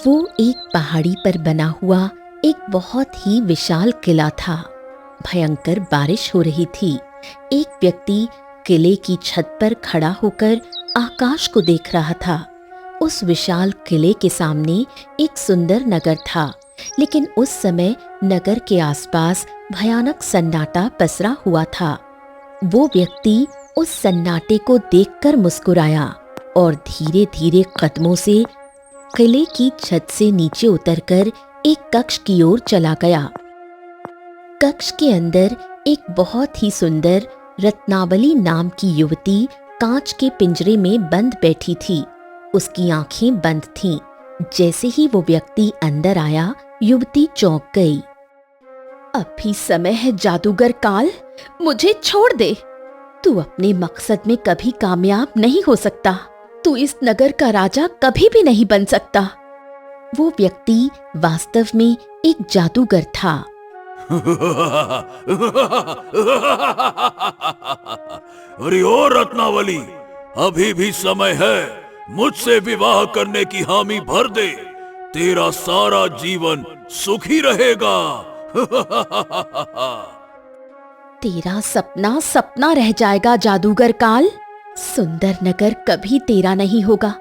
वो एक पहाड़ी पर बना हुआ एक बहुत ही विशाल किला था। भयंकर बारिश हो रही थी। एक व्यक्ति किले की छत पर खड़ा होकर आकाश को देख रहा था। उस विशाल किले के सामने एक सुंदर नगर था, लेकिन उस समय नगर के आसपास भयानक सन्नाटा पसरा हुआ था। वो व्यक्ति उस सन्नाटे को देखकर मुस्कुराया और धीरे धीरे कदमों से किले की छत से नीचे उतरकर एक कक्ष की ओर चला गया। कक्ष के अंदर एक बहुत ही सुंदर रत्नावली नाम की युवती कांच के पिंजरे में बंद बैठी थी। उसकी आंखें बंद थीं। जैसे ही वो व्यक्ति अंदर आया, युवती चौंक गई। अभी समय है जादूगर काल, मुझे छोड़ दे। तू अपने मकसद में कभी कामयाब नहीं हो सकता। तू इस नगर का राजा कभी भी नहीं बन सकता। वो व्यक्ति वास्तव में एक जादूगर था। अरे ओ रत्नावली, अभी भी समय है। मुझसे विवाह करने की हामी भर दे। तेरा सारा जीवन सुखी रहेगा। तेरा सपना सपना रह जाएगा जादूगर काल। सुंदर नगर कभी तेरा नहीं होगा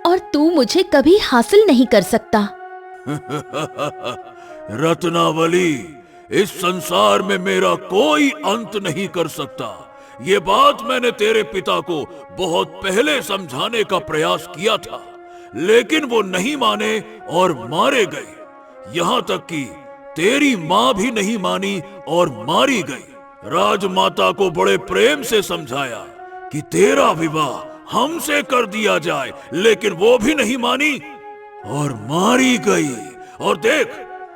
और तू मुझे कभी हासिल नहीं कर सकता। रत्नावली, इस संसार में मेरा कोई अंत नहीं कर सकता। ये बात मैंने तेरे पिता को बहुत पहले समझाने का प्रयास किया था, लेकिन वो नहीं माने और मारे गए। यहाँ तक कि तेरी माँ भी नहीं मानी और मारी गई। राजमाता को बड़े प्रेम से समझाया कि तेरा विवाह हमसे कर दिया जाए, लेकिन वो भी नहीं मानी और मारी गई। और देख,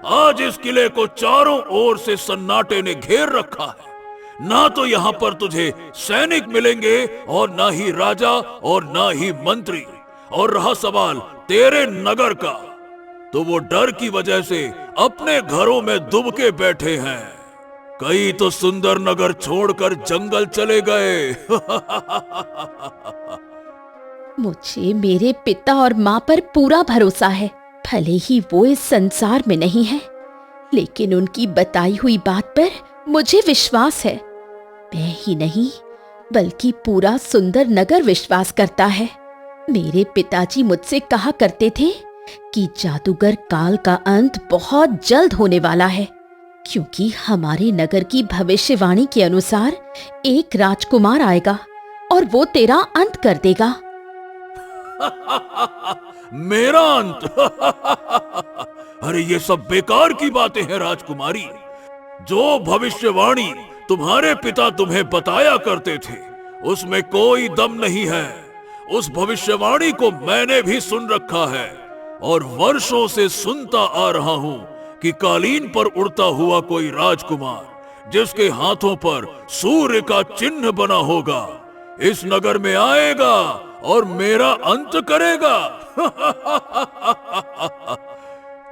आज इस किले को चारों ओर से सन्नाटे ने घेर रखा है। ना तो यहाँ पर तुझे सैनिक मिलेंगे और ना ही राजा और ना ही मंत्री। और रहा सवाल तेरे नगर का, तो वो डर की वजह से अपने घरों में दुबके बैठे हैं। कई तो सुंदर नगर छोड़कर जंगल चले गए। मुझे मेरे पिता और माँ पर पूरा भरोसा है। भले ही वो इस संसार में नहीं है, लेकिन उनकी बताई हुई बात पर मुझे विश्वास है। मैं ही नहीं, बल्कि पूरा सुंदर नगर विश्वास करता है। मेरे पिताजी मुझसे कहा करते थे कि जादूगर काल का अंत बहुत जल्द होने वाला है, क्योंकि हमारे नगर की भविष्यवाणी के अनुसार एक राजकुमार आएगा और वो तेरा अंत कर देगा। मेरा अंत? अरे ये सब बेकार की बातें हैं राजकुमारी। जो भविष्यवाणी तुम्हारे पिता तुम्हें बताया करते थे, उसमें कोई दम नहीं है। उस भविष्यवाणी को मैंने भी सुन रखा है और वर्षों से सुनता आ रहा हूं कि कालीन पर उड़ता हुआ कोई राजकुमार, जिसके हाथों पर सूर्य का चिन्ह बना होगा, इस नगर में आएगा और मेरा अंत करेगा।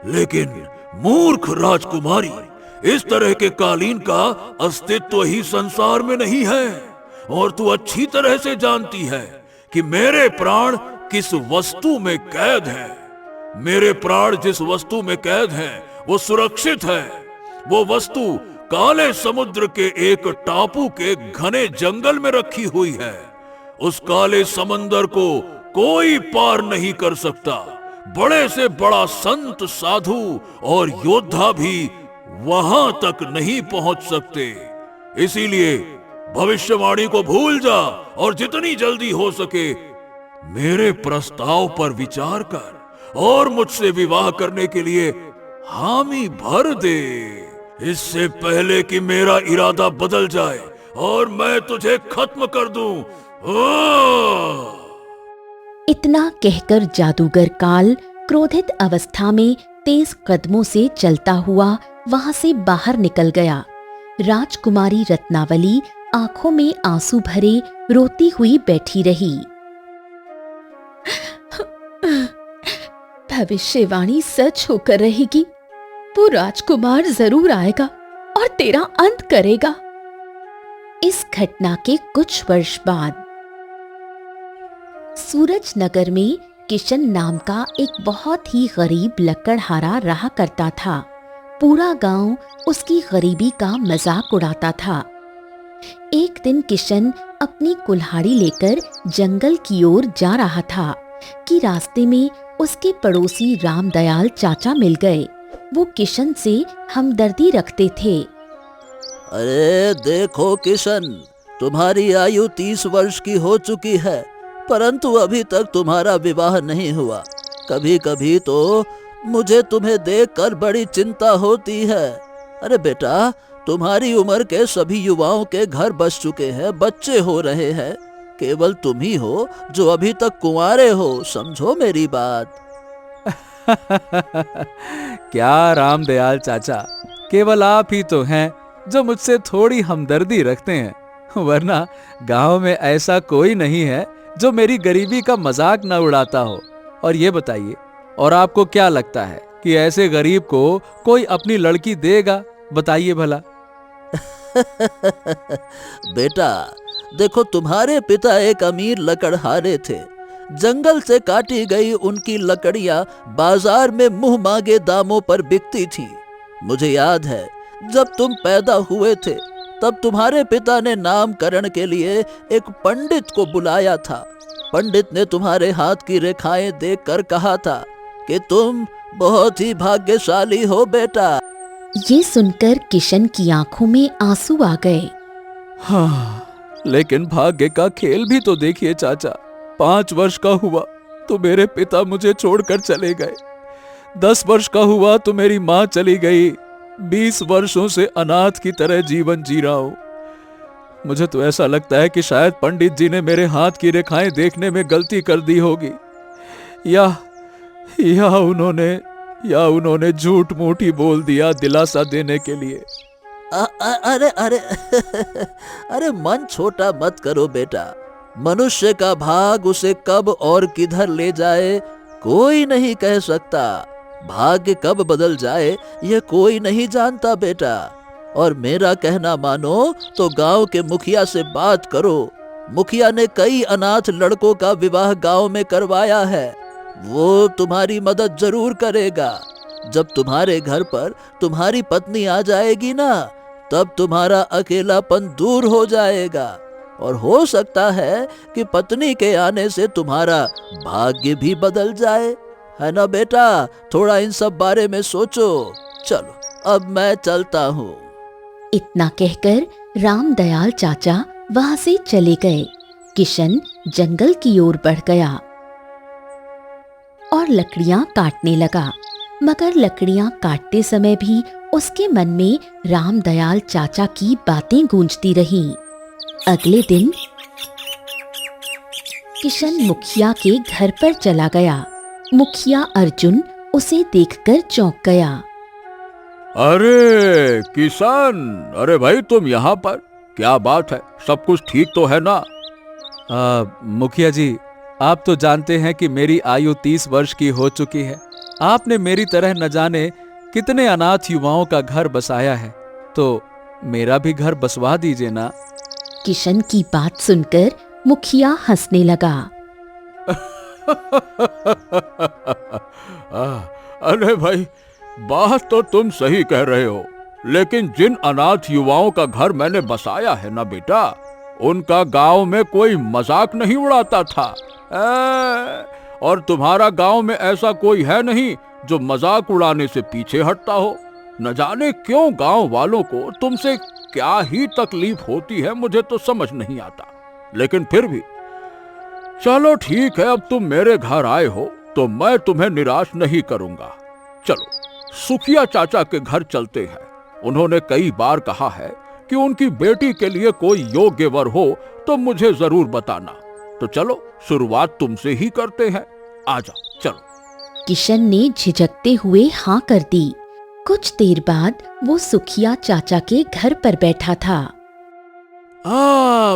लेकिन मूर्ख राजकुमारी, इस तरह के कालीन का अस्तित्व ही संसार में नहीं है। और तू अच्छी तरह से जानती है कि मेरे प्राण किस वस्तु में कैद हैं। मेरे प्राण जिस वस्तु में कैद हैं, वो सुरक्षित है। वो वस्तु काले समुद्र के एक टापू के घने जंगल में रखी हुई है। उस काले समंदर को कोई पार नहीं कर सकता। बड़े से बड़ा संत, साधु और योद्धा भी वहां तक नहीं पहुंच सकते। इसीलिए भविष्यवाणी को भूल जा और जितनी जल्दी हो सके मेरे प्रस्ताव पर विचार कर और मुझसे विवाह करने के लिए हामी भर दे, इससे पहले कि मेरा इरादा बदल जाए और मैं तुझे खत्म कर दूं। इतना कहकर जादूगर काल क्रोधित अवस्था में तेज कदमों से चलता हुआ वहां से बाहर निकल गया। राजकुमारी रत्नावली आंखों में आंसू भरे रोती हुई बैठी रही। भविष्यवाणी सच होकर रहेगी। वो राजकुमार जरूर आएगा और तेरा अंत करेगा। इस घटना के कुछ वर्ष बाद सूरज नगर में किशन नाम का एक बहुत ही गरीब लकड़हारा रहा करता था। पूरा गांव उसकी गरीबी का मजाक उड़ाता था। एक दिन किशन अपनी कुल्हाड़ी लेकर जंगल की ओर जा रहा था कि रास्ते में उसके पड़ोसी रामदयाल चाचा मिल गए। वो किशन से हमदर्दी रखते थे। अरे देखो किशन, तुम्हारी आयु 30 वर्ष की हो चुकी है, परंतु अभी तक तुम्हारा विवाह नहीं हुआ। कभी कभी तो मुझे तुम्हें देखकर बड़ी चिंता होती है। अरे बेटा, तुम्हारी उम्र के सभी युवाओं के घर बस चुके हैं, बच्चे हो रहे हैं। केवल तुम ही हो जो अभी तक कुंवारे हो, समझो मेरी बात। क्या रामदयाल चाचा, केवल आप ही तो हैं जो मुझसे थोड़ी हमदर्दी रखते हैं, वरना गांव में ऐसा कोई नहीं है जो मेरी गरीबी का मजाक न उड़ाता हो। और ये बताइए, और आपको क्या लगता है कि ऐसे गरीब को कोई अपनी लड़की देगा? बताइए भला। बेटा देखो, तुम्हारे पिता एक अमीर लकड़हारे थे। जंगल से काटी गई उनकी लकड़ियां बाजार में मुंह मांगे दामों पर बिकती थीं। मुझे याद है, जब तुम पैदा हुए थे तब तुम्हारे पिता ने नामकरण के लिए एक पंडित को बुलाया था। पंडित ने तुम्हारे हाथ की रेखाएं देखकर कहा था कि तुम बहुत ही भाग्यशाली हो बेटा। ये सुनकर किशन की आंखों में आंसू आ गए। हाँ, लेकिन भाग्य का खेल भी तो देखिए चाचा। 5 वर्ष का हुआ तो मेरे पिता मुझे छोड़कर चले गए। 10 वर्ष का हुआ तो मेरी माँ चली गई। 20 वर्षों से अनाथ की तरह जीवन जी रहा हूं। मुझे तो ऐसा लगता है कि शायद पंडित जी ने मेरे हाथ की रेखाएं देखने में गलती कर दी होगी, या उन्होंने झूठ मूठ ही बोल दिया दिलासा देने के लिए। अरे अरे अरे मन छोटा मत करो बेटा। मनुष्य का भाग उसे कब और किधर ले जाए कोई नहीं कह सकता। भाग्य कब बदल जाए ये कोई नहीं जानता बेटा। और मेरा कहना मानो तो गांव के मुखिया से बात करो। मुखिया ने कई अनाथ लड़कों का विवाह गांव में करवाया है। वो तुम्हारी मदद जरूर करेगा। जब तुम्हारे घर पर तुम्हारी पत्नी आ जाएगी ना, तब तुम्हारा अकेलापन दूर हो जाएगा। और हो सकता है कि पत्नी के आने से तुम्हारा भाग्य भी बदल जाए, है ना बेटा? थोड़ा इन सब बारे में सोचो। चलो अब मैं चलता हूँ। इतना कहकर रामदयाल चाचा वहां से चले गए। किशन जंगल की ओर बढ़ गया और लकड़ियां काटने लगा, मगर लकड़ियां काटते समय भी उसके मन में रामदयाल चाचा की बातें गूंजती रहीं। अगले दिन किशन मुखिया के घर पर चला गया। मुखिया अर्जुन उसे देखकर चौंक गया। अरे किशन, अरे भाई तुम यहाँ पर, क्या बात है? सब कुछ ठीक तो है ना? मुखिया जी, आप तो जानते हैं कि मेरी आयु 30 वर्ष की हो चुकी है। आपने मेरी तरह न जाने कितने अनाथ युवाओं का घर बसाया है, तो मेरा भी घर बसवा दीजिए ना। किशन की बात सुनकर मुखिया हंसने लगा। अरे भाई, बात तो तुम सही कह रहे हो, लेकिन जिन अनाथ युवाओं का घर मैंने बसाया है ना बेटा, उनका गांव में कोई मजाक नहीं उड़ाता था। और तुम्हारा गांव में ऐसा कोई है नहीं जो मजाक उड़ाने से पीछे हटता हो। न जाने क्यों गांव वालों को तुमसे क्या ही तकलीफ होती है, मुझे तो समझ नहीं आता। लेकिन फिर भी चलो ठीक है, अब तुम मेरे घर आए हो तो मैं तुम्हें निराश नहीं करूंगा। चलो सुखिया चाचा के घर चलते हैं। उन्होंने कई बार कहा है कि उनकी बेटी के लिए कोई योग्य वर हो तो मुझे जरूर बताना। तो चलो शुरुआत तुमसे ही करते हैं, आ जाओ चलो। किशन ने झिझकते हुए हाँ कर दी। कुछ देर बाद वो सुखिया चाचा के घर पर बैठा था।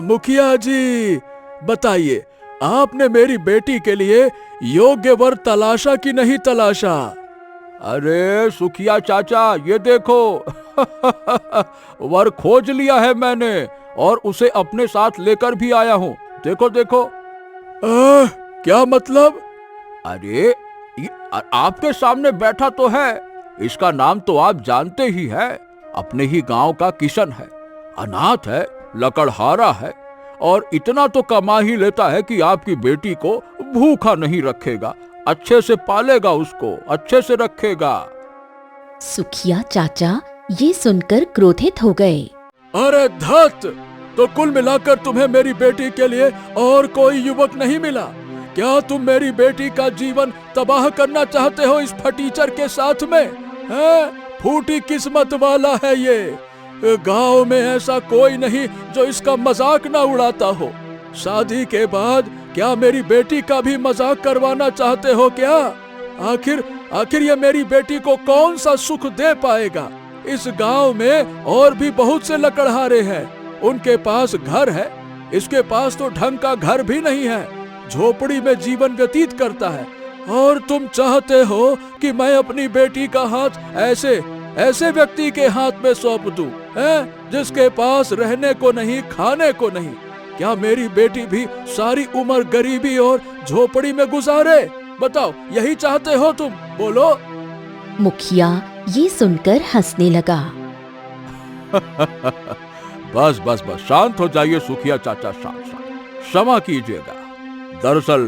मुखिया जी, बताइए, आपने मेरी बेटी के लिए योग्य वर तलाशा कि नहीं तलाशा? अरे सुखिया चाचा, ये देखो वर खोज लिया है मैंने और उसे अपने साथ लेकर भी आया हूँ। देखो देखो। क्या मतलब? अरे आपके सामने बैठा तो है, इसका नाम तो आप जानते ही है। अपने ही गांव का किशन है, अनाथ है, लकड़हारा है और इतना तो कमा ही लेता है कि आपकी बेटी को भूखा नहीं रखेगा, अच्छे से पालेगा, उसको अच्छे से रखेगा। सुखिया चाचा ये सुनकर क्रोधित हो गए। अरे धत, तो कुल मिलाकर तुम्हें मेरी बेटी के लिए और कोई युवक नहीं मिला? क्या तुम मेरी बेटी का जीवन तबाह करना चाहते हो इस फटीचर के साथ में? हैं? फूटी किस्मत वाला है ये। गांव में ऐसा कोई नहीं जो इसका मजाक ना उड़ाता हो। शादी के बाद क्या मेरी बेटी का भी मजाक करवाना चाहते हो क्या? आखिर ये मेरी बेटी को कौन सा सुख दे पाएगा? इस गांव में और भी बहुत से लकड़हारे हैं, उनके पास घर है, इसके पास तो ढंग का घर भी नहीं है, झोपड़ी में जीवन व्यतीत करता है। और तुम चाहते हो कि मैं अपनी बेटी का हाथ ऐसे व्यक्ति के हाथ में सौंप दूं, जिसके पास रहने को नहीं, खाने को नहीं? क्या मेरी बेटी भी सारी उम्र गरीबी और झोपड़ी में गुजारे? बताओ, यही चाहते हो तुम? बोलो। मुखिया ये सुनकर हंसने लगा। बस बस बस, शांत हो जाइए सुखिया चाचा, शांत। क्षमा कीजिएगा। दरअसल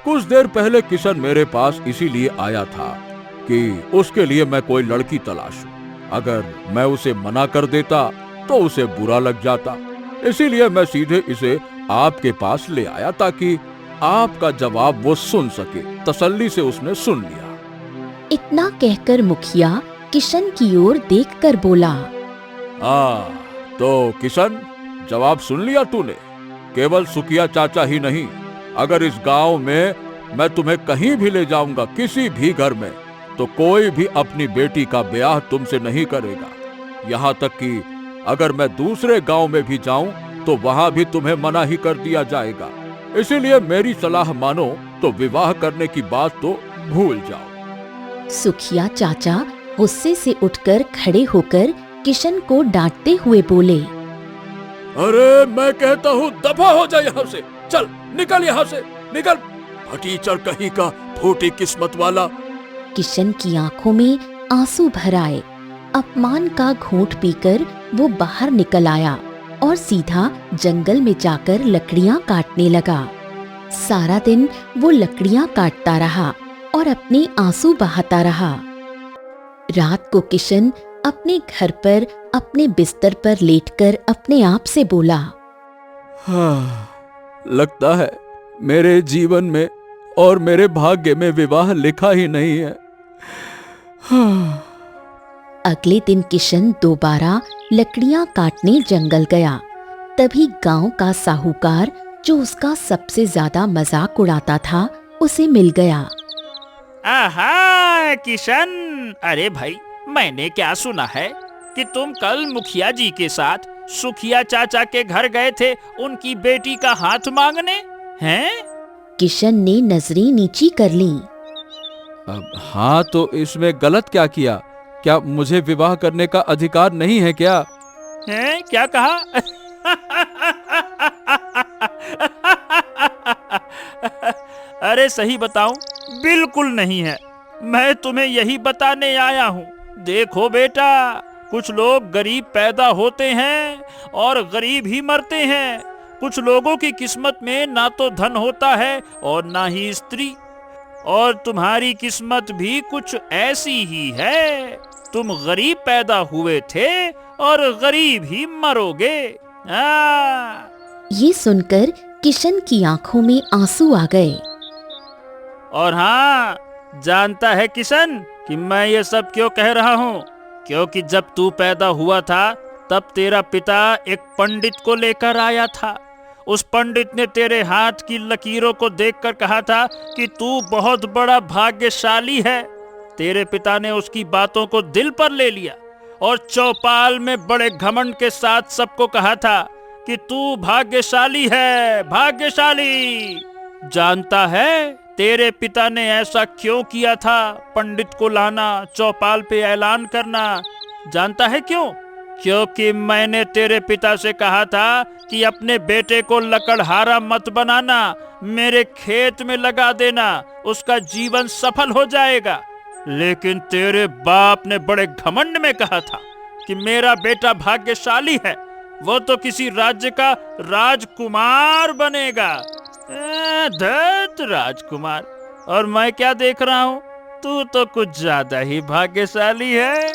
कुछ देर पहले किशन मेरे पास इसीलिए आया था कि उसके लिए मैं कोई लड़की तलाशूं। अगर मैं उसे मना कर देता तो उसे बुरा लग जाता, इसीलिए मैं सीधे इसे आपके पास ले आया ताकि आपका जवाब वो सुन सके। तसल्ली से उसने सुन लिया। इतना कहकर मुखिया किशन की ओर देखकर बोला, तो किशन, जवाब सुन लिया तूने? केवल सुखिया चाचा ही नहीं, अगर इस गांव में मैं तुम्हें कहीं भी ले जाऊंगा, किसी भी घर में, तो कोई भी अपनी बेटी का ब्याह तुमसे नहीं करेगा। यहाँ तक कि अगर मैं दूसरे गांव में भी जाऊं तो वहां भी तुम्हें मना ही कर दिया जाएगा। इसीलिए मेरी सलाह मानो तो विवाह करने की बात तो भूल जाओ। सुखिया चाचा गुस्से से उठकर खड़े होकर किशन को डांटते हुए बोले, अरे मैं कहता हूँ दफा हो जा यहाँ से, चल निकल यहाँ से, निकल, फटीचर कहीं का, फूटी किस्मत वाला। किशन की आंखों में आंसू भर आए। अपमान का घूंट पीकर वो बाहर निकल आया और सीधा जंगल में जाकर लकड़ियां काटने लगा। सारा दिन वो लकड़ियां काटता रहा और अपने आंसू बहाता रहा। रात को किशन अपने घर पर अपने बिस्तर पर लेटकर अपने आप से बोला, लगता है मेरे जीवन में और मेरे भाग्य में विवाह लिखा ही नहीं है। अगले दिन किशन दोबारा लकड़ियां काटने जंगल गया। तभी गांव का साहूकार, जो उसका सबसे ज्यादा मजाक उड़ाता था, उसे मिल गया। आहा किशन, अरे भाई, मैंने क्या सुना है कि तुम कल मुखिया जी के साथ सुखिया चाचा के घर गए थे उनकी बेटी का हाथ मांगने, हैं? किशन ने नजरें नीची कर ली। हाँ, तो इसमें गलत क्या किया? क्या मुझे विवाह करने का अधिकार नहीं है क्या? हैं? क्या कहा? अरे सही बताऊं, बिल्कुल नहीं है। मैं तुम्हें यही बताने आया हूँ। देखो बेटा, कुछ लोग गरीब पैदा होते हैं और गरीब ही मरते हैं। कुछ लोगों की किस्मत में ना तो धन होता है और ना ही स्त्री, और तुम्हारी किस्मत भी कुछ ऐसी ही है। तुम गरीब पैदा हुए थे और गरीब ही मरोगे। ये सुनकर किशन की आंखों में आंसू आ गए। और हाँ, जानता है किशन कि मैं ये सब क्यों कह रहा हूँ? क्योंकि जब तू पैदा हुआ था तब तेरा पिता एक पंडित को लेकर आया था। उस पंडित ने तेरे हाथ की लकीरों को देखकर कहा था कि तू बहुत बड़ा भाग्यशाली है। तेरे पिता ने उसकी बातों को दिल पर ले लिया और चौपाल में बड़े घमंड के साथ सबको कहा था कि तू भाग्यशाली है, भाग्यशाली। जानता है तेरे पिता ने ऐसा क्यों किया था? पंडित को लाना, चौपाल पे ऐलान करना। जानता है क्यों? क्योंकि मैंने तेरे पिता से कहा था कि अपने बेटे को लकड़हारा मत बनाना, मेरे खेत में लगा देना, उसका जीवन सफल हो जाएगा। लेकिन तेरे बाप ने बड़े घमंड में कहा था कि मेरा बेटा भाग्यशाली है, वो तो किसी राज्य का राजकुमार बनेगा। धत राजकुमार, और मैं क्या देख रहा हूँ, तू तो कुछ ज्यादा ही भाग्यशाली है।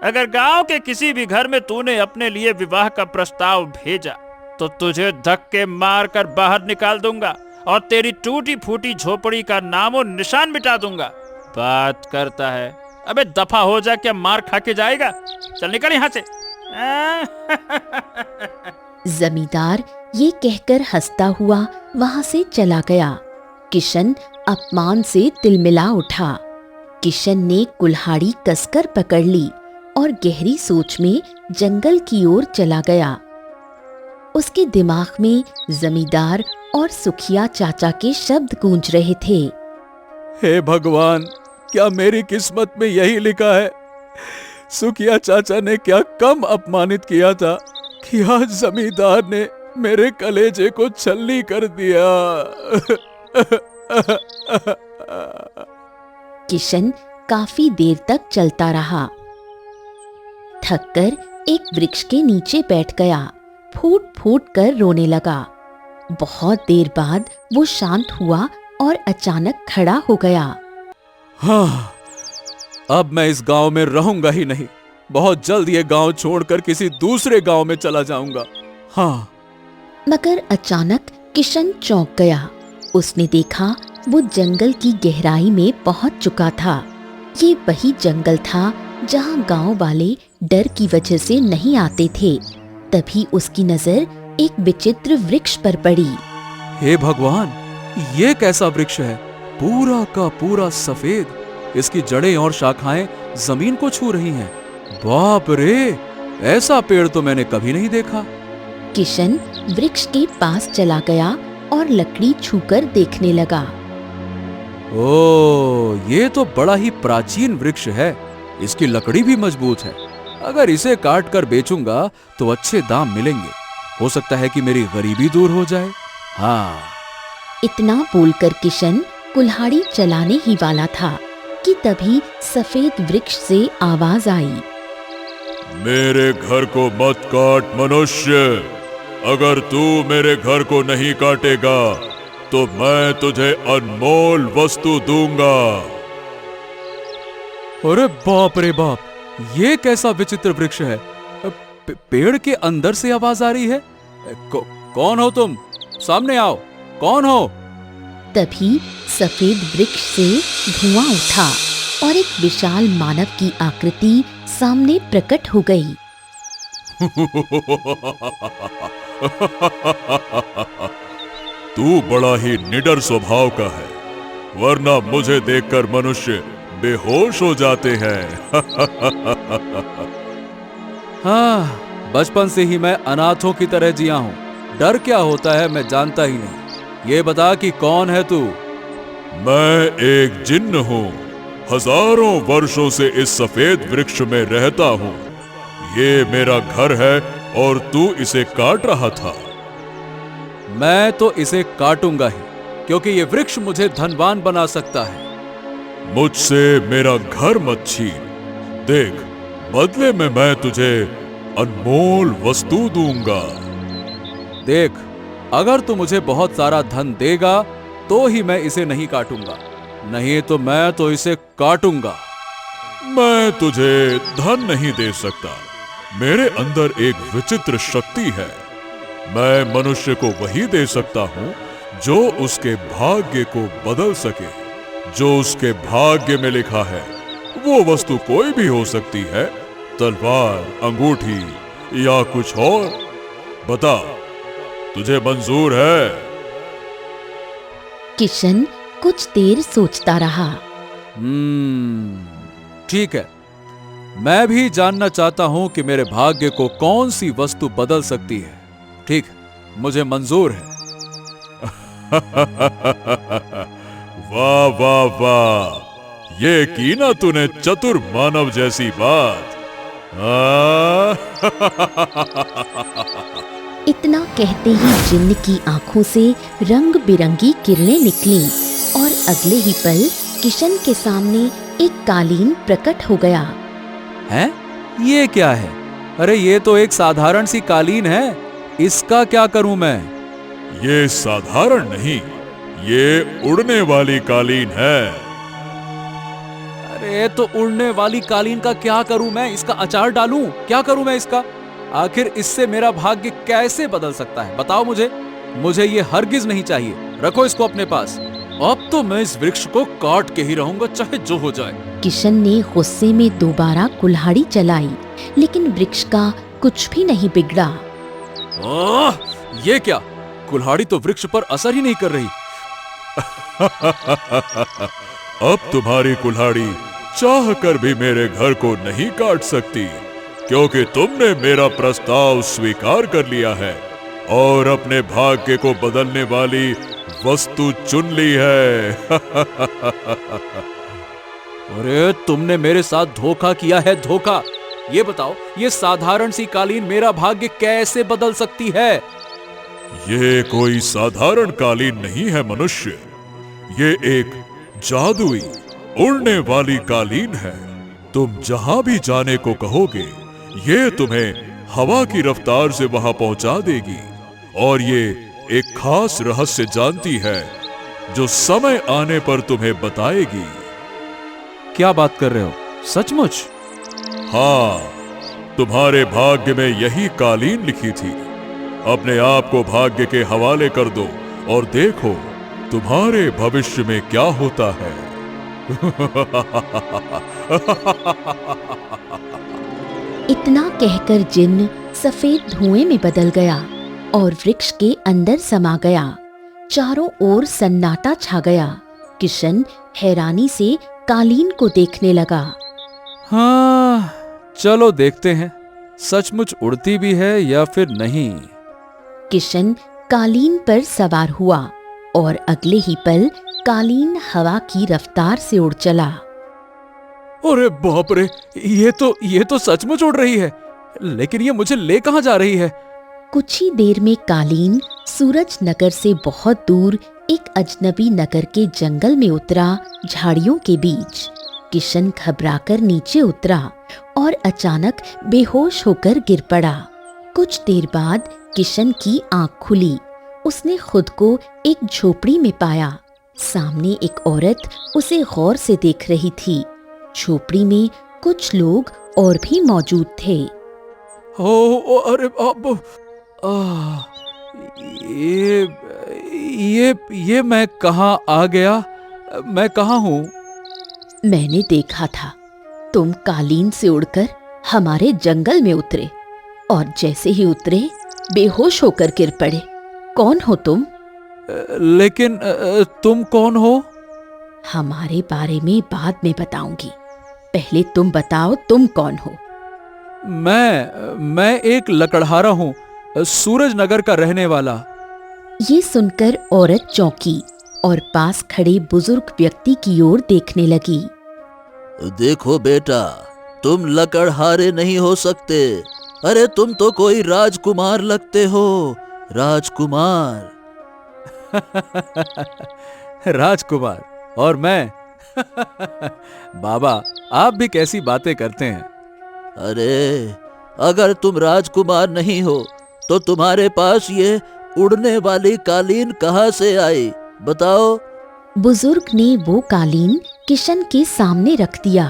अगर गांव के किसी भी घर में तूने अपने लिए विवाह का प्रस्ताव भेजा तो तुझे धक्के मारकर बाहर निकाल दूंगा और तेरी टूटी फूटी झोपड़ी का नामो निशान मिटा दूंगा। बात करता है, अबे दफा हो जा, क्या मार खा के जाएगा? चल निकल यहाँ से। जमींदार ये कहकर हंसता हुआ वहां से चला गया। किशन अपमान से तिलमिला उठा। किशन ने कुल्हाड़ी कसकर पकड़ ली और गहरी सोच में जंगल की ओर चला गया। उसके दिमाग में जमींदार और सुखिया चाचा के शब्द गूंज रहे थे। हे भगवान, क्या मेरी किस्मत में यही लिखा है? सुखिया चाचा ने क्या कम अपमानित किया था कि आज जमींदार ने मेरे कलेजे को छलनी कर दिया। किशन काफी देर तक चलता रहा। थककर एक वृक्ष के नीचे बैठ गया, फूट फूट कर रोने लगा। बहुत देर बाद वो शांत हुआ और अचानक खड़ा हो गया। हाँ, अब मैं इस गांव में रहूंगा ही नहीं। बहुत जल्द ये गांव छोड़कर किसी दूसरे गांव में चला जाऊंगा। हाँ। मगर अचानक किशन चौंक गया। उसने देखा वो जंगल की गहराई में पहुंच चुका था। ये वही जंगल था जहां गांव वाले डर की वजह से नहीं आते थे। तभी उसकी नजर एक विचित्र वृक्ष पर पड़ी। हे भगवान, ये कैसा वृक्ष है? पूरा का पूरा सफेद। इसकी जड़ें और शाखाएं जमीन को छू रही हैं। बाप रे, ऐसा पेड़ तो मैंने कभी नहीं देखा। किशन वृक्ष के पास चला गया और लकड़ी छूकर देखने लगा। ओ, ये तो बड़ा ही प्राचीन वृक्ष है। इसकी लकड़ी भी मजबूत है। अगर इसे काट कर बेचूंगा तो अच्छे दाम मिलेंगे। हो सकता है कि मेरी गरीबी दूर हो जाए। हाँ। इतना बोलकर किशन कुल्हाड़ी चलाने ही वाला था कि तभी सफेद वृक्ष से आवाज आई। मेरे घर को मत काट मनुष्य। अगर तू मेरे घर को नहीं काटेगा तो मैं तुझे अनमोल वस्तु दूंगा। अरे बाप रे बाप, ये कैसा विचित्र वृक्ष है? पेड़ के अंदर से आवाज आ रही है। कौन हो तुम? सामने आओ। कौन हो? तभी सफेद वृक्ष से धुआं उठा और एक विशाल मानव की आकृति सामने प्रकट हो गई। तू बड़ा ही निडर स्वभाव का है, वरना मुझे देखकर मनुष्य बेहोश हो जाते हैं। हाँ, बचपन से ही मैं अनाथों की तरह जिया हूँ। डर क्या होता है मैं जानता ही नहीं। ये बता कि कौन है तू? मैं एक जिन्न हूँ। हजारों वर्षों से इस सफेद वृक्ष में रहता हूँ। ये मेरा घर है और तू इसे काट रहा था। मैं तो इसे काटूंगा ही, क्योंकि ये वृक्ष मुझे धनवान बना सकता है। मुझसे मेरा घर मत छीन। देख, बदले में मैं तुझे अनमोल वस्तु दूंगा। देख, अगर तू मुझे बहुत सारा धन देगा तो ही मैं इसे नहीं काटूंगा, नहीं तो मैं तो इसे काटूंगा। मैं तुझे धन नहीं दे सकता। मेरे अंदर एक विचित्र शक्ति है। मैं मनुष्य को वही दे सकता हूँ जो उसके भाग्य को बदल सके। जो उसके भाग्य में लिखा है वो वस्तु कोई भी हो सकती है, तलवार, अंगूठी या कुछ और। बता, तुझे मंजूर है? किशन कुछ देर सोचता रहा। ठीक है, मैं भी जानना चाहता हूं कि मेरे भाग्य को कौन सी वस्तु बदल सकती है। ठीक, मुझे मंजूर है। वाह वाह वाह, ये की ना तूने चतुर मानव जैसी बात। इतना कहते ही जिन्न की आंखों से रंग बिरंगी किरणें निकलीं और अगले ही पल किशन के सामने एक कालीन प्रकट हो गया। हैं? ये क्या है? अरे ये तो एक साधारण सी कालीन है, इसका क्या करूं मैं? ये साधारण नहीं, ये उड़ने वाली कालीन है। अरे तो उड़ने वाली कालीन का क्या करूं मैं? इसका अचार डालूं? क्या करूं मैं इसका? आखिर इससे मेरा भाग्य कैसे बदल सकता है? बताओ मुझे ये हरगिज नहीं चाहिए। रखो इसको अपने पास। अब तो मैं इस वृक्ष को काट के ही रहूंगा, चाहे जो हो जाए। किशन ने गुस्से में दोबारा कुल्हाड़ी चलाई, लेकिन वृक्ष का कुछ भी नहीं बिगड़ा। ये क्या? कुल्हाड़ी तो वृक्ष पर असर ही नहीं कर रही। अब तुम्हारी कुल्हाड़ी चाह कर भी मेरे घर को नहीं काट सकती, क्योंकि तुमने मेरा प्रस्ताव स्वीकार कर लिया है और अपने भाग्य को बदलने वाली वस्तु चुन ली है। अरे तुमने मेरे साथ धोखा किया है, धोखा। ये बताओ, ये साधारण सी कालीन मेरा भाग्य कैसे बदल सकती है? ये कोई साधारण कालीन नहीं है मनुष्य, ये एक जादुई उड़ने वाली कालीन है। तुम जहां भी जाने को कहोगे, ये तुम्हें हवा की रफ्तार से वहां पहुंचा देगी और ये एक खास रहस्य जानती है जो समय आने पर तुम्हें बताएगी। क्या बात कर रहे हो? सचमुच? हाँ, तुम्हारे भाग्य में यही कालीन लिखी थी। अपने आप को भाग्य के हवाले कर दो और देखो तुम्हारे भविष्य में क्या होता है। इतना कहकर जिन्न सफेद धुएं में बदल गया और वृक्ष के अंदर समा गया। चारों ओर सन्नाटा छा गया। किशन हैरानी से कालीन को देखने लगा। हाँ, चलो देखते हैं, सचमुच उड़ती भी है या फिर नहीं। किशन कालीन पर सवार हुआ और अगले ही पल कालीन हवा की रफ्तार से उड़ चला। अरे बाप रे, ये तो सचमुच उड़ रही है, लेकिन ये मुझे ले कहां जा रही है? कुछ ही देर में कालीन सूरज नगर से बहुत दूर एक अजनबी नगर के जंगल में उतरा, झाड़ियों के बीच। किशन घबराकर नीचे उतरा और अचानक बेहोश होकर गिर पड़ा। कुछ देर बाद किशन की आंख खुली। उसने खुद को एक झोपड़ी में पाया। सामने एक औरत उसे गौर से देख रही थी। झोपड़ी में कुछ लोग और भी मौजूद थे। अरे अब ये मैं कहाँ आ गया? मैं कहाँ हूँ? मैंने देखा था, तुम कालीन से उड़कर हमारे जंगल में उतरे और जैसे ही उतरे बेहोश होकर गिर पड़े। कौन हो तुम? लेकिन तुम कौन हो? हमारे बारे में बाद में बताऊंगी, पहले तुम बताओ तुम कौन हो। मैं एक लकड़हारा हूँ, सूरज नगर का रहने वाला। ये सुनकर औरत चौंकी और पास खड़े बुजुर्ग व्यक्ति की ओर देखने लगी। देखो बेटा, तुम लकड़हारे नहीं हो सकते। अरे तुम तो कोई राजकुमार लगते हो, राजकुमार। राजकुमार और मैं? बाबा, आप भी कैसी बातें करते हैं। अरे अगर तुम राजकुमार नहीं हो तो तुम्हारे पास ये उड़ने वाली कालीन कहाँ से आई, बताओ। बुजुर्ग ने वो कालीन किशन के सामने रख दिया।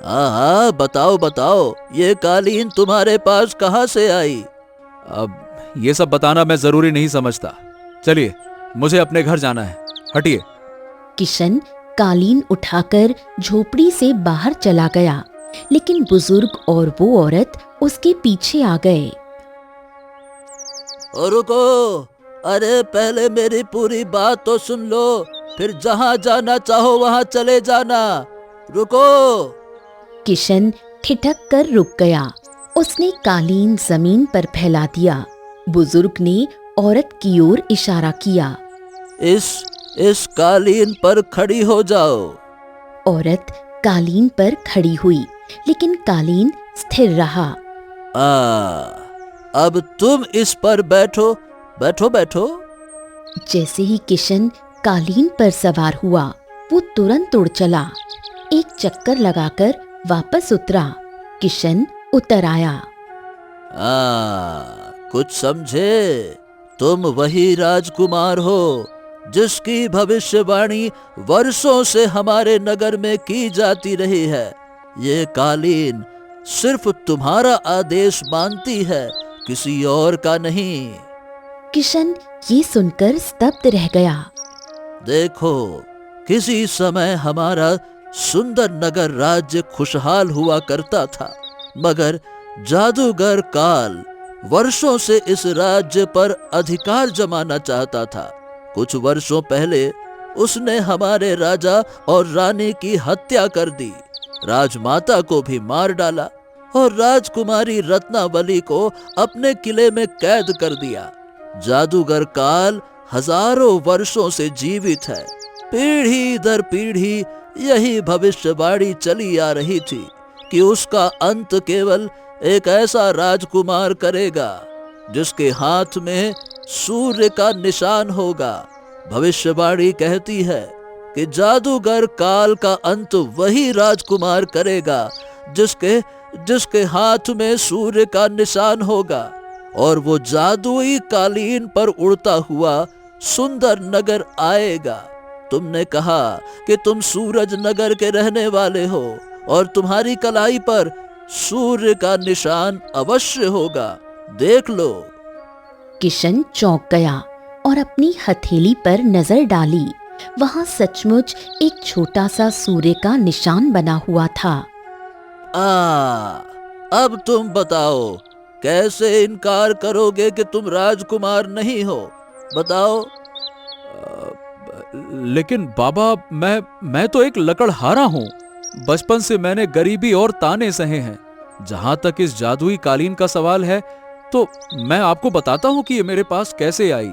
हाँ, बताओ बताओ, ये कालीन तुम्हारे पास कहाँ से आई? अब ये सब बताना मैं जरूरी नहीं समझता। चलिए, मुझे अपने घर जाना है, हटिए। किशन कालीन उठाकर झोपड़ी से बाहर चला गया, लेकिन बुजुर्ग और वो औरत उसके पीछे आ गए। रुको, अरे पहले मेरी पूरी बात तो सुन लो, फिर जहाँ जाना चाहो वहाँ चले जाना। रुको। किशन ठिठक कर रुक गया। उसने कालीन जमीन पर फैला दिया। बुजुर्ग ने औरत की ओर इशारा किया। इस कालीन पर खड़ी हो जाओ। औरत कालीन पर खड़ी हुई, लेकिन कालीन स्थिर रहा। अब तुम इस पर बैठो, बैठो बैठो। जैसे ही किशन कालीन पर सवार हुआ, वो तुरंत उड़ चला। एक चक्कर लगाकर वापस उतरा। किशन उतर आया। कुछ समझे? तुम वही राजकुमार हो जिसकी भविष्यवाणी वर्षों से हमारे नगर में की जाती रही है। ये कालीन सिर्फ तुम्हारा आदेश मानती है, किसी और का नहीं। किशन ये सुनकर स्तब्ध रह गया। देखो, किसी समय हमारा सुंदर नगर राज्य खुशहाल हुआ करता था, मगर जादूगर काल वर्षों से इस राज्य पर अधिकार जमाना चाहता था। कुछ वर्षों पहले उसने हमारे राजा और रानी की हत्या कर दी, राजमाता को भी मार डाला और राजकुमारी रत्नावली को अपने किले में कैद कर दिया। जादूगर काल हजारों वर्षों से जीवित है। पीढ़ी दर पीढ़ी यही भविष्यवाणी चली आ रही थी कि उसका अंत केवल एक ऐसा राजकुमार करेगा जिसके हाथ में सूर्य का निशान होगा। भविष्यवाणी कहती है कि जादूगर काल का अंत वही राजकुमार करेगा जिसके हाथ में सूर्य का निशान होगा, और वो जादुई कालीन पर उड़ता हुआ सुंदर नगर आएगा। तुमने कहा कि तुम सूरज नगर के रहने वाले हो और तुम्हारी कलाई पर सूर्य का निशान अवश्य होगा। देख लो। किशन चौंक गया और अपनी हथेली पर नजर डाली। वहां सचमुच एक छोटा सा सूर्य का निशान बना हुआ था। अब तुम बताओ, कैसे इनकार करोगे कि तुम राजकुमार नहीं हो? बताओ। लेकिन बाबा, मैं तो एक लकड़हारा हूँ। बचपन से मैंने गरीबी और ताने सहे हैं। जहां तक इस जादुई कालीन का सवाल है, तो मैं आपको बताता हूँ कि ये मेरे पास कैसे आई।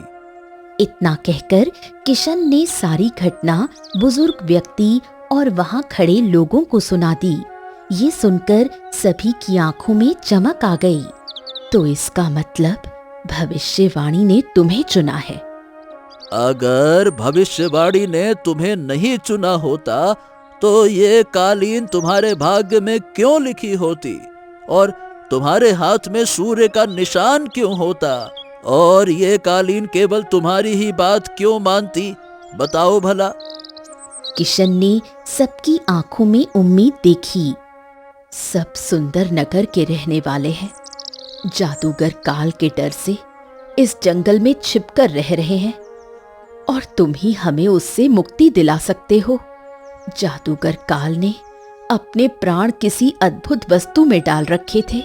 इतना कहकर किशन ने सारी घटना बुजुर्ग व्यक्ति और वहां खड़े लोगों को सुना दी। ये सुनकर सभी की आंखों में चमक आ गई। तो इसका मतलब भविष्यवाणी ने तुम्हें चुना है। अगर भविष्यवाणी ने तुम्हें नहीं चुना होता तो ये कालीन तुम्हारे भाग्य में क्यों लिखी होती, और तुम्हारे हाथ में सूर्य का निशान क्यों होता, और ये कालीन केवल तुम्हारी ही बात क्यों मानती? बताओ भला। किशन ने सबकी आंखों में उम्मीद देखी। सब सुंदर नगर के रहने वाले हैं। जादूगर काल के डर से इस जंगल में छिपकर रह रहे हैं, और तुम ही हमें उससे मुक्ति दिला सकते हो। जादूगर काल ने अपने प्राण किसी अद्भुत वस्तु में डाल रखे थे,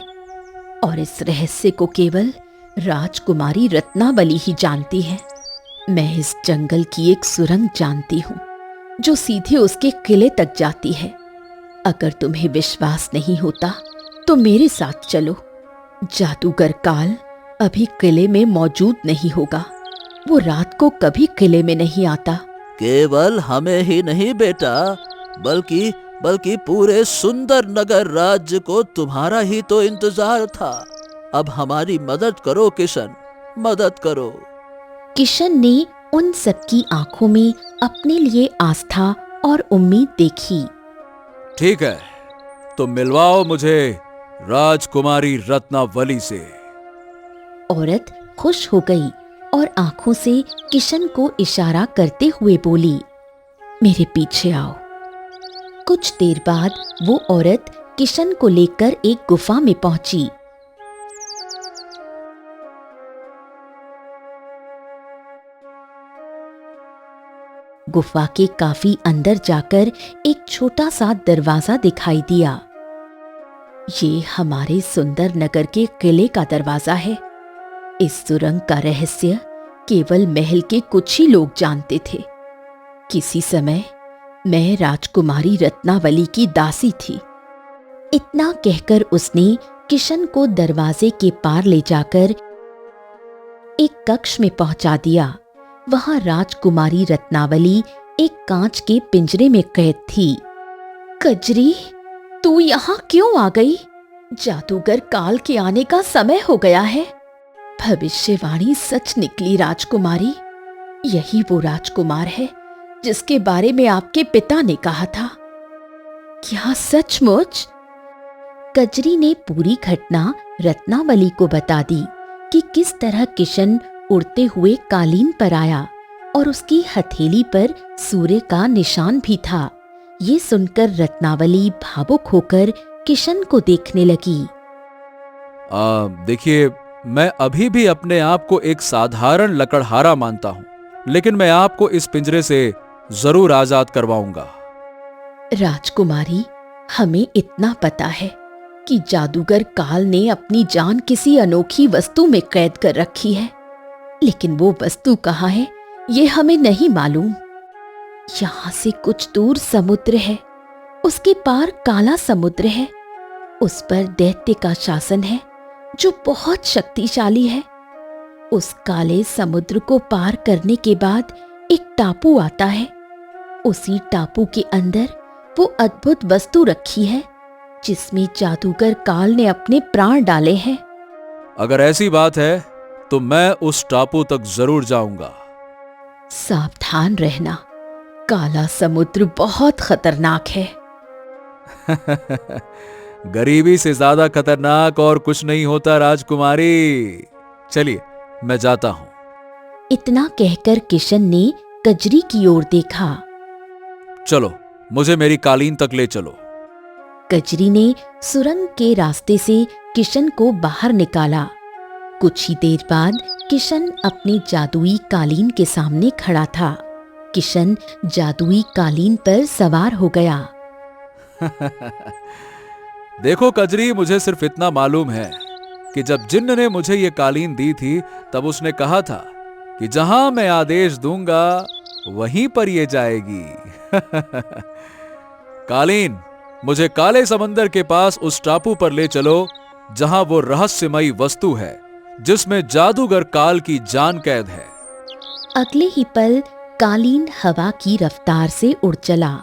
और इस रहस्य को केवल राजकुमारी रत्नावली ही जानती है। मैं इस जंगल की एक सुरंग जानती हूँ जो सीधे उसके किले तक जाती है। अगर तुम्हें विश्वास नहीं होता तो मेरे साथ चलो। जादूगर काल अभी किले में मौजूद नहीं होगा। वो रात को कभी किले में नहीं आता। केवल हमें ही नहीं बेटा, बल्कि पूरे सुंदर नगर राज्य को तुम्हारा ही तो इंतजार था। अब हमारी मदद करो किशन, मदद करो। किशन ने उन सबकी आंखों में अपने लिए आस्था और उम्मीद देखी। ठीक है, तो मिलवाओ मुझे राजकुमारी रत्नावली से। औरत खुश हो गई और आंखों से किशन को इशारा करते हुए बोली, मेरे पीछे आओ। कुछ देर बाद वो औरत किशन को लेकर एक गुफा में पहुंची। गुफा के काफी अंदर जाकर एक छोटा सा दरवाजा दिखाई दिया। ये हमारे सुंदर नगर के किले का दरवाजा है। इस सुरंग का रहस्य केवल महल के कुछ ही लोग जानते थे। किसी समय मैं राजकुमारी रत्नावली की दासी थी। इतना कहकर उसने किशन को दरवाजे के पार ले जाकर एक कक्ष में पहुंचा दिया। वहां राजकुमारी रत्नावली एक कांच के पिंजरे में कैद थी। कजरी, तू यहाँ क्यों आ गई? जादूगर काल के आने का समय हो गया है। भविष्यवाणी सच निकली राजकुमारी। यही वो राजकुमार है जिसके बारे में आपके पिता ने कहा था। क्या सचमुच? कजरी ने पूरी घटना रत्नावली को बता दी कि किस तरह किशन उड़ते हुए कालीन पर आया और उसकी हथेली पर सूर्य का निशान भी था। ये सुनकर रत्नावली भावुक होकर किशन को देखने लगी। देखिए, मैं अभी भी अपने आप को एक साधारण लकड़हारा मानता हूं, लेकिन मैं आपको इस पिंजरे से जरूर आजाद करवाऊंगा। राजकुमारी, हमें इतना पता है कि जादूगर काल ने अपनी जान किसी अनोखी वस्तु में कैद कर रखी है, लेकिन वो वस्तु कहाँ है ये हमें नहीं मालूम। यहाँ से कुछ दूर समुद्र है, उसके पार काला समुद्र है, उस पर दैत्य का शासन है जो बहुत शक्तिशाली है। उस काले समुद्र को पार करने के बाद एक टापू आता है। उसी टापू के अंदर वो अद्भुत वस्तु रखी है जिसमें जादूगर काल ने अपने प्राण डाले हैं। अगर ऐसी बात है तो मैं उस टापू तक जरूर जाऊंगा। सावधान रहना, काला समुद्र बहुत खतरनाक है। गरीबी से ज्यादा खतरनाक और कुछ नहीं होता राजकुमारी। चलिए, मैं जाता हूं। इतना कहकर किशन ने कजरी की ओर देखा। चलो, मुझे मेरी कालीन तक ले चलो। कजरी ने सुरंग के रास्ते से किशन को बाहर निकाला। कुछ ही देर बाद किशन अपनी जादुई कालीन के सामने खड़ा था। किशन जादुई कालीन पर सवार हो गया। देखो कजरी, मुझे सिर्फ इतना मालूम है कि जब जिन्न ने मुझे ये कालीन दी थी तब उसने कहा था कि जहां मैं आदेश दूंगा वहीं पर ये जाएगी। कालीन, मुझे काले समंदर के पास उस टापू पर ले चलो जहां वो रहस्यमयी वस्तु है जिसमें जादूगर काल की जान कैद है। अगले ही पल कालीन हवा की रफ्तार से उड़ चला।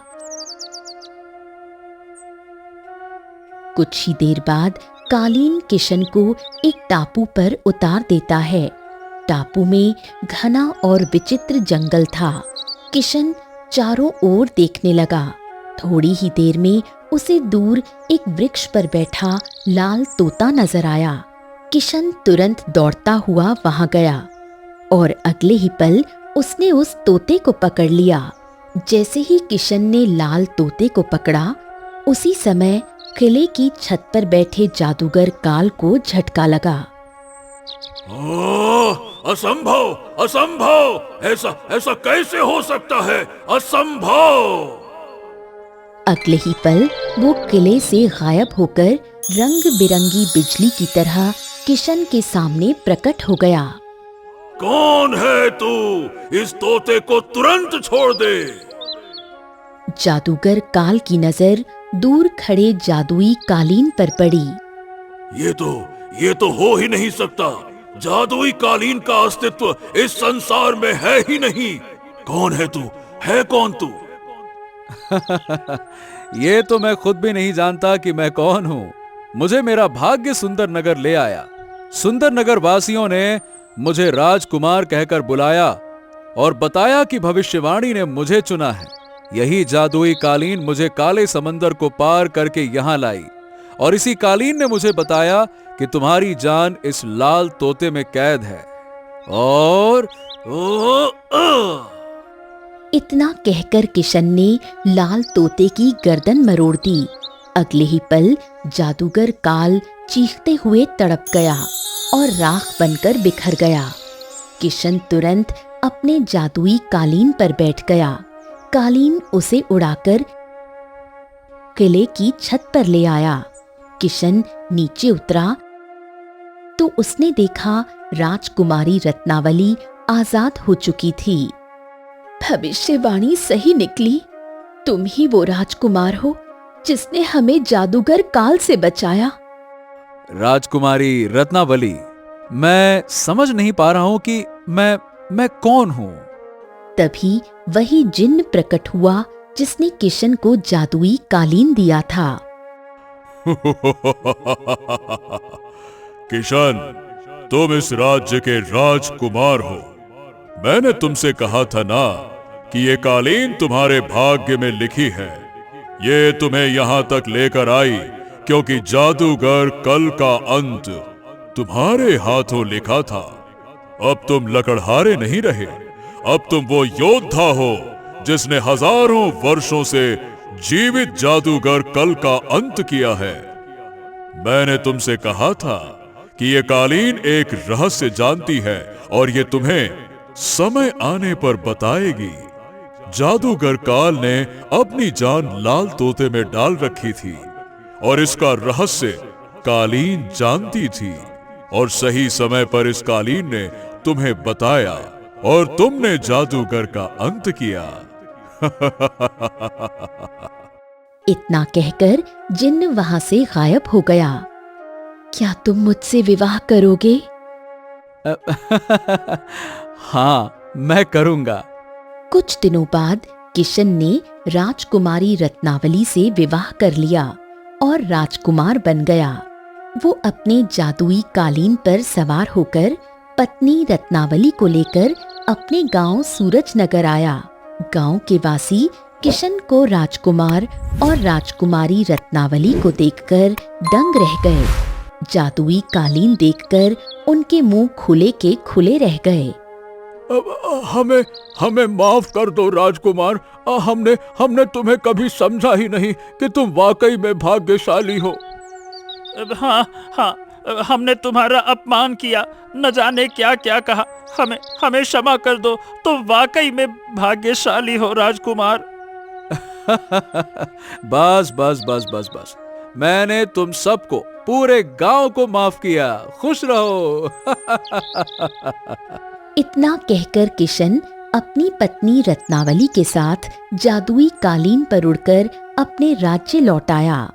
कुछ ही देर बाद कालीन किशन को एक टापू पर उतार देता है। टापू में घना और विचित्र जंगल था। किशन चारों ओर देखने लगा। थोड़ी ही देर में उसे दूर एक वृक्ष पर बैठा लाल तोता नजर आया। किशन तुरंत दौड़ता हुआ वहां गया और अगले ही पल उसने उस तोते को पकड़ लिया। जैसे ही किशन ने लाल तोते को पकड़ा, उसी समय किले की छत पर बैठे जादूगर काल को झटका लगा। असंभव, असंभव! ऐसा ऐसा कैसे हो सकता है? असंभव! अगले ही पल वो किले से गायब होकर रंग बिरंगी बिजली की तरह किशन के सामने प्रकट हो गया। कौन है तू? इस तोते को तुरंत छोड़ दे। जादूगर काल की नजर दूर खड़े जादुई कालीन पर पड़ी। ये तो हो ही नहीं सकता। जादुई कालीन का अस्तित्व इस संसार में है ही नहीं। कौन है तू? है कौन तू? ये तो मैं खुद भी नहीं जानता कि मैं कौन हूं। मुझे मेरा भाग्य सुंदर नगर ले आया। सुंदर नगर वासियों ने मुझे राजकुमार कहकर बुलाया और बताया कि भविष्यवाणी ने मुझे चुना है। यही जादुई कालीन मुझे काले समंदर को पार करके यहां लाई और इसी कालीन ने मुझे बताया कि तुम्हारी जान इस लाल तोते में कैद है। और इतना कहकर किशन ने लाल तोते की गर्दन मरोड़ दी। अगले ही पल जादूगर काल चीखते हुए तड़प गया और राख बनकर बिखर गया। किशन तुरंत अपने जादुई कालीन पर बैठ गया। कालीन उसे उड़ाकर किले की छत पर ले आया। किशन नीचे उतरा तो उसने देखा राजकुमारी रत्नावली आजाद हो चुकी थी। भविष्यवाणी सही निकली। तुम ही वो राजकुमार हो जिसने हमें जादूगर काल से बचाया। राजकुमारी रत्नावली, मैं समझ नहीं पा रहा हूं कि मैं कौन हूं। तभी वही जिन्न प्रकट हुआ जिसने किशन को जादुई कालीन दिया था। किशन, तुम इस राज्य के राजकुमार हो। मैंने तुमसे कहा था ना कि ये कालीन तुम्हारे भाग्य में लिखी है। ये तुम्हें यहां तक लेकर आई क्योंकि जादूगर कल का अंत तुम्हारे हाथों लिखा था। अब तुम लकड़हारे नहीं रहे, अब तुम वो योद्धा हो जिसने हजारों वर्षों से जीवित जादूगर कल का अंत किया है। मैंने तुमसे कहा था कि ये कालीन एक रहस्य जानती है और ये तुम्हें समय आने पर बताएगी। जादूगर काल ने अपनी जान लाल तोते में डाल रखी थी और इसका रहस्य कालीन जानती थी, और सही समय पर इस कालीन ने तुम्हें बताया और तुमने जादूगर का अंत किया। इतना कहकर जिन्न वहां से गायब हो गया। क्या तुम मुझसे विवाह करोगे? हाँ, मैं करूंगा। कुछ दिनों बाद किशन ने राजकुमारी रत्नावली से विवाह कर लिया और राजकुमार बन गया। वो अपने जादुई कालीन पर सवार होकर पत्नी रत्नावली को लेकर अपने गांव सूरजनगर आया। गांव के वासी किशन को राजकुमार और राजकुमारी रत्नावली को देखकर दंग रह गए। जादुई कालीन देखकर उनके मुंह खुले के खुले रह गए। हमें माफ कर दो राजकुमार। हमने तुम्हें कभी समझा ही नहीं कि तुम वाकई में भाग्यशाली हो। हाँ हाँ, हमने तुम्हारा अपमान किया, न जाने क्या क्या कहा। हमें क्षमा कर दो, तुम वाकई में भाग्यशाली हो राजकुमार। बस बस बस बस बस, मैंने तुम सबको, पूरे गांव को माफ किया। खुश रहो। इतना कहकर किशन अपनी पत्नी रत्नावली के साथ जादुई कालीन पर उड़कर अपने राज्य लौट आया।